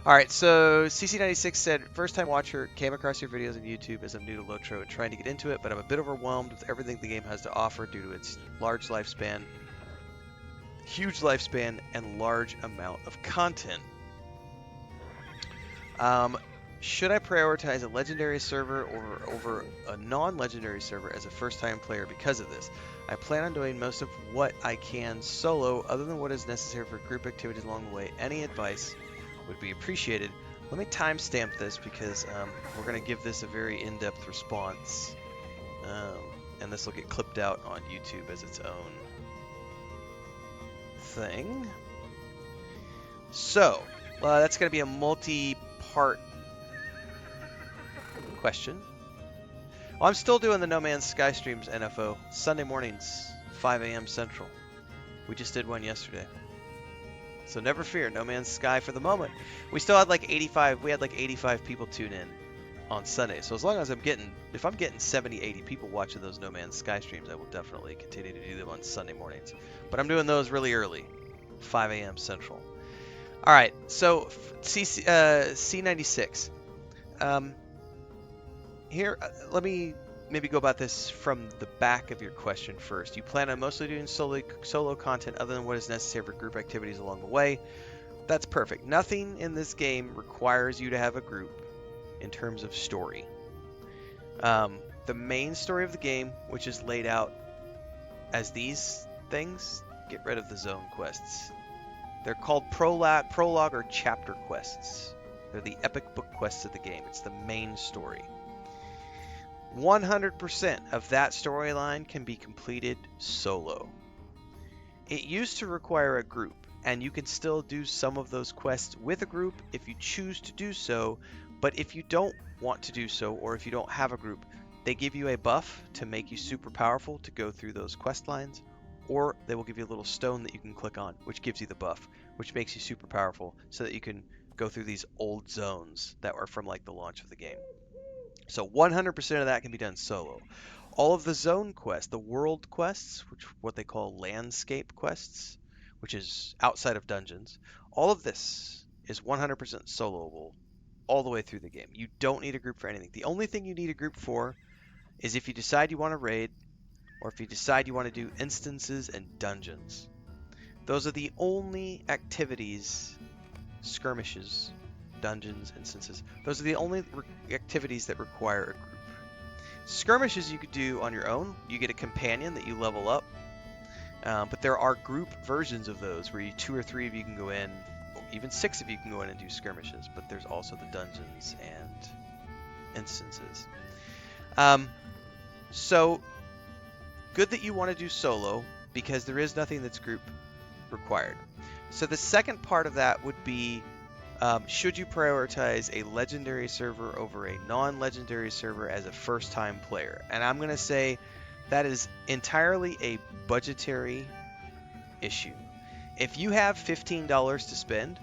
All right, so CC96 said, first time watcher, came across your videos on YouTube as I'm new to LOTRO and trying to get into it, but I'm a bit overwhelmed with everything the game has to offer due to its huge lifespan, and large amount of content. Um, should I prioritize a legendary server over a non-legendary server as a first-time player because of this? I plan on doing most of what I can solo, other than what is necessary for group activities along the way. Any advice would be appreciated. Let me timestamp this because we're going to give this a very in-depth response, and this will get clipped out on YouTube as its own thing. So, that's going to be a multi-part question. Well, I'm still doing the No Man's Sky streams, NFO. Sunday mornings, 5 a.m. Central. We just did one yesterday. So never fear, No Man's Sky for the moment. We still had like 85 people tune in on Sunday. So as long as if I'm getting 70, 80 people watching those No Man's Sky streams, I will definitely continue to do them on Sunday mornings. But I'm doing those really early, 5 a.m. Central. All right, so C96. Here, let me maybe go about this from the back of your question first. You plan on mostly doing solo content other than what is necessary for group activities along the way. That's perfect. Nothing in this game requires you to have a group in terms of story. The main story of the game, which is laid out as these things, get rid of the zone quests. They're called prologue or chapter quests. They're the epic book quests of the game. It's the main story. 100% of that storyline can be completed solo. It used to require a group, and you can still do some of those quests with a group if you choose to do so, but if you don't want to do so, or if you don't have a group, they give you a buff to make you super powerful to go through those quest lines, or they will give you a little stone that you can click on, which gives you the buff, which makes you super powerful so that you can go through these old zones that were from like the launch of the game. So 100% of that can be done solo. All of the zone quests, the world quests, which what they call landscape quests, which is outside of dungeons, all of this is 100% soloable all the way through the game. You don't need a group for anything. The only thing you need a group for is if you decide you want to raid, or if you decide you want to do instances and dungeons. Those are the only activities, skirmishes, dungeons, instances. Those are the only activities that require a group. Skirmishes you could do on your own. You get a companion that you level up. But there are group versions of those where 2 or 3 of you can go in, or even 6 of you can go in and do skirmishes. But there's also the dungeons and instances. So good that you want to do solo, because there is nothing that's group required. So the second part of that would be, should you prioritize a legendary server over a non-legendary server as a first-time player? And I'm going to say that is entirely a budgetary issue. If you have $15 to spend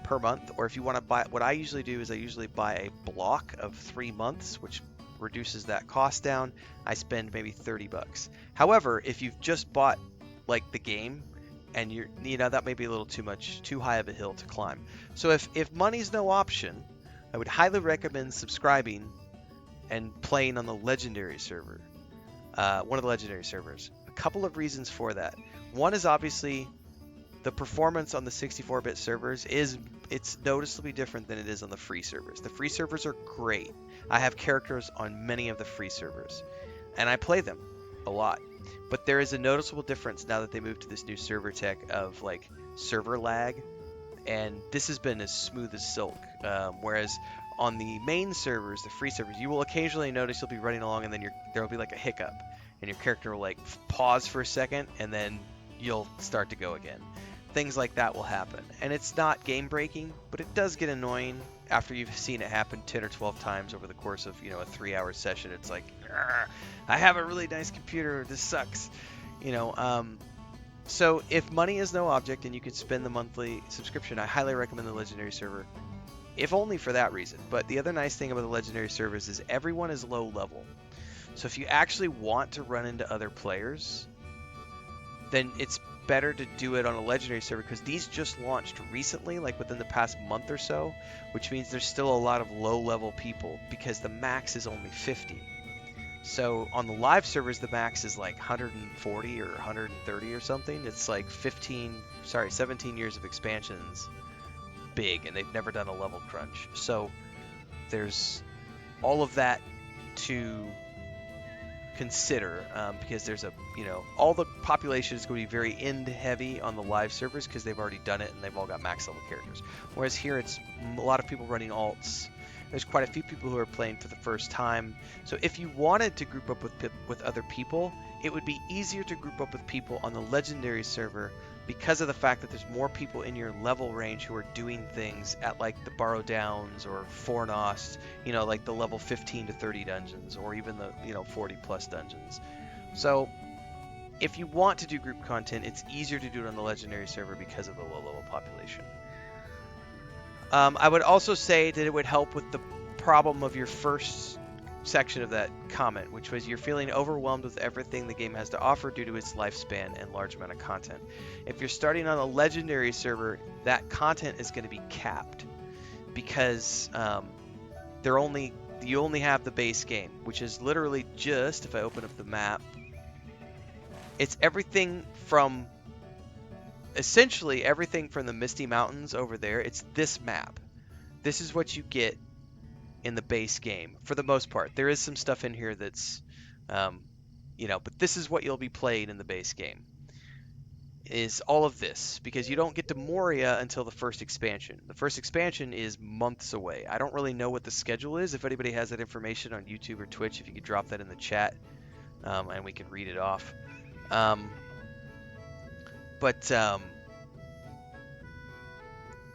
per month, or if you want to buy, what I usually do is I usually buy a block of 3 months, which reduces that cost down. I spend maybe 30 bucks. However, if you've just bought like the game, and that may be a little too high of a hill to climb. So if money's no option, I would highly recommend subscribing and playing on the legendary server, one of the legendary servers. A couple of reasons for that. One is obviously the performance on the 64-bit servers it's noticeably different than it is on the free servers. The free servers are great. I have characters on many of the free servers, and I play them a lot. But there is a noticeable difference now that they moved to this new server tech of like server lag, and this has been as smooth as silk. Whereas on the main servers, the free servers, you will occasionally notice you'll be running along and then there will be like a hiccup, and your character will like pause for a second and then you'll start to go again. Things like that will happen, and it's not game breaking, but it does get annoying after you've seen it happen 10 or 12 times over the course of a 3-hour session. It's like, I have a really nice computer, this sucks. So if money is no object and you can spend the monthly subscription, I highly recommend the legendary server, if only for that reason. But the other nice thing about the legendary servers is everyone is low level. So if you actually want to run into other players, then it's better to do it on a legendary server because these just launched recently, like within the past month or so, which means there's still a lot of low-level people because the max is only 50. So on the live servers, the max is like 140 or 130 or something. It's like 17 years of expansions big, and they've never done a level crunch. So there's all of that to consider because there's all the population is going to be very end heavy on the live servers because they've already done it and they've all got max level characters. Whereas here it's a lot of people running alts. There's quite a few people who are playing for the first time. So if you wanted to group up with other people, it would be easier to group up with people on the legendary server because of the fact that there's more people in your level range who are doing things at like the Barrow Downs or Fornost, like the level 15 to 30 dungeons, or even the 40 plus dungeons. So if you want to do group content, it's easier to do it on the legendary server because of the low level population. I would also say that it would help with the problem of your first section of that comment, which was you're feeling overwhelmed with everything the game has to offer due to its lifespan and large amount of content. If you're starting on a legendary server, that content is going to be capped because you only have the base game, which is literally just, if I open up the map, it's essentially everything from the Misty Mountains over there. It's this map. This is what you get in the base game for the most part. There is some stuff in here that's but this is what you'll be playing in the base game, is all of this, because you don't get to Moria until the first expansion. The first expansion is months away. I don't really know what the schedule is. If anybody has that information on YouTube or Twitch, if you could drop that in the chat, and we can read it off.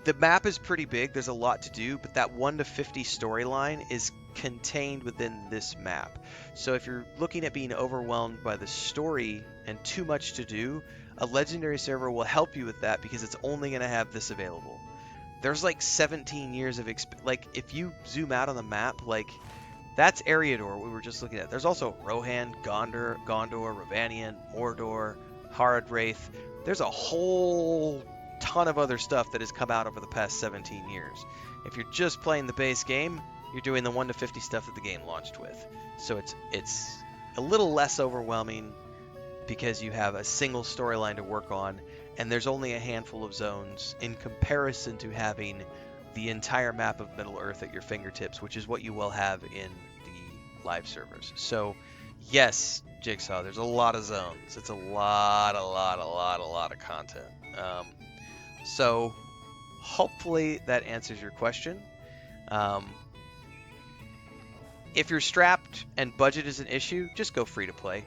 The map is pretty big. There's a lot to do, but that 1 to 50 storyline is contained within this map. So if you're looking at being overwhelmed by the story and too much to do, a legendary server will help you with that because it's only going to have this available. There's like 17 years of if you zoom out on the map, like that's Eriador we were just looking at. There's also Rohan, Gondor, Ravanian, Mordor, Harad Wraith. There's a whole ton of other stuff that has come out over the past 17 years. If you're just playing the base game, you're doing the 1 to 50 stuff that the game launched with. So it's a little less overwhelming because you have a single storyline to work on, and there's only a handful of zones in comparison to having the entire map of Middle-earth at your fingertips, which is what you will have in the live servers. So yes, Jigsaw, there's a lot of zones. It's a lot of content. So hopefully that answers your question. If you're strapped and budget is an issue, just go free to play.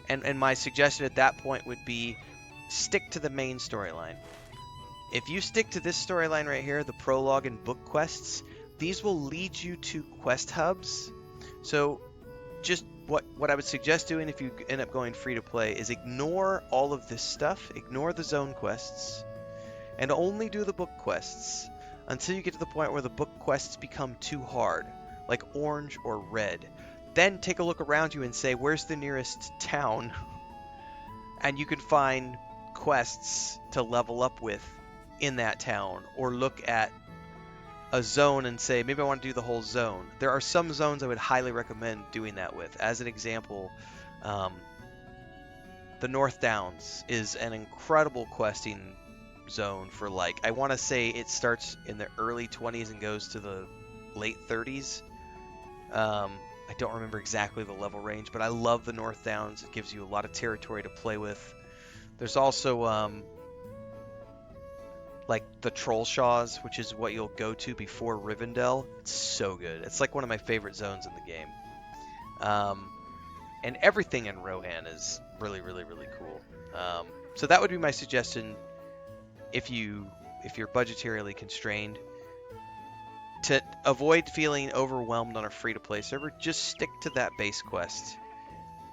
And my suggestion at that point would be stick to the main storyline. If you stick to this storyline right here, the prologue and book quests, these will lead you to quest hubs. So just what I would suggest doing if you end up going free to play is ignore all of this stuff, ignore the zone quests, and only do the book quests until you get to the point where the book quests become too hard, like orange or red. Then take a look around you and say, where's the nearest town? And you can find quests to level up with in that town, or look at a zone and say, maybe I want to do the whole zone. There are some zones I would highly recommend doing that with. As an example, the North Downs is an incredible questing zone for I want to say it starts in the early 20s and goes to the late 30s. I don't remember exactly the level range, but I love the North Downs. It gives you a lot of territory to play with. There's also the Trollshaws, which is what you'll go to before Rivendell. It's so good. It's like one of my favorite zones in the game. And everything in Rohan is really, really, really cool. So that would be my suggestion if you're budgetarily constrained. To avoid feeling overwhelmed on a free-to-play server, just stick to that base quest.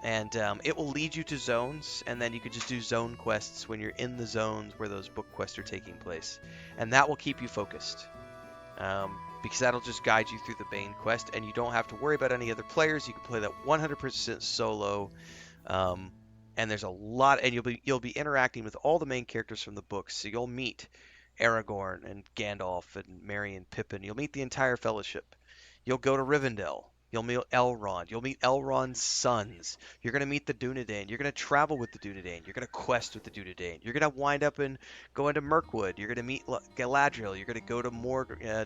And it will lead you to zones, and then you can just do zone quests when you're in the zones where those book quests are taking place. And that will keep you focused. Because that'll just guide you through the main quest, and you don't have to worry about any other players. You can play that 100% solo. and there's a lot, and you'll be interacting with all the main characters from the books. So you'll meet Aragorn and Gandalf and Merry and Pippin. You'll meet the entire Fellowship. You'll go to Rivendell. You'll meet Elrond. You'll meet Elrond's sons. You're gonna meet the Dunedain. You're gonna travel with the Dunedain. You're gonna quest with the Dunedain. You're gonna wind up and go into Mirkwood. You're gonna meet Galadriel. You're gonna go to Moria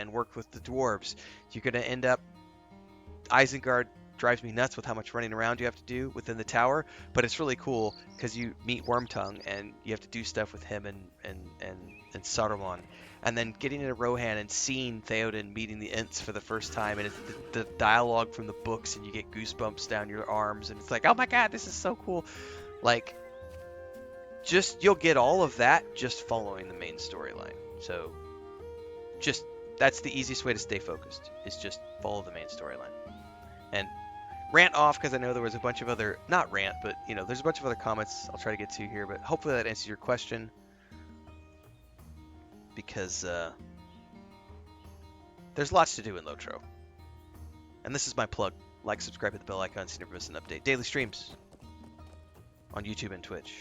and work with the dwarves. You're gonna end up Isengard drives me nuts with how much running around you have to do within the tower, but it's really cool because you meet Wormtongue and you have to do stuff with him and Saruman, and then getting into Rohan and seeing Theoden meeting the Ents for the first time, and it's the dialogue from the books, and you get goosebumps down your arms, and it's like, oh my god, this is so cool. Like, just you'll get all of that just following the main storyline. So, just that's the easiest way to stay focused, is just follow the main storyline. And rant off because I know there was a bunch of other, not rant, but there's a bunch of other comments I'll try to get to here, but hopefully that answers your question, because there's lots to do in LOTRO. And this is my plug. Like, subscribe, hit the bell icon so you never miss an update. Daily streams on YouTube and Twitch.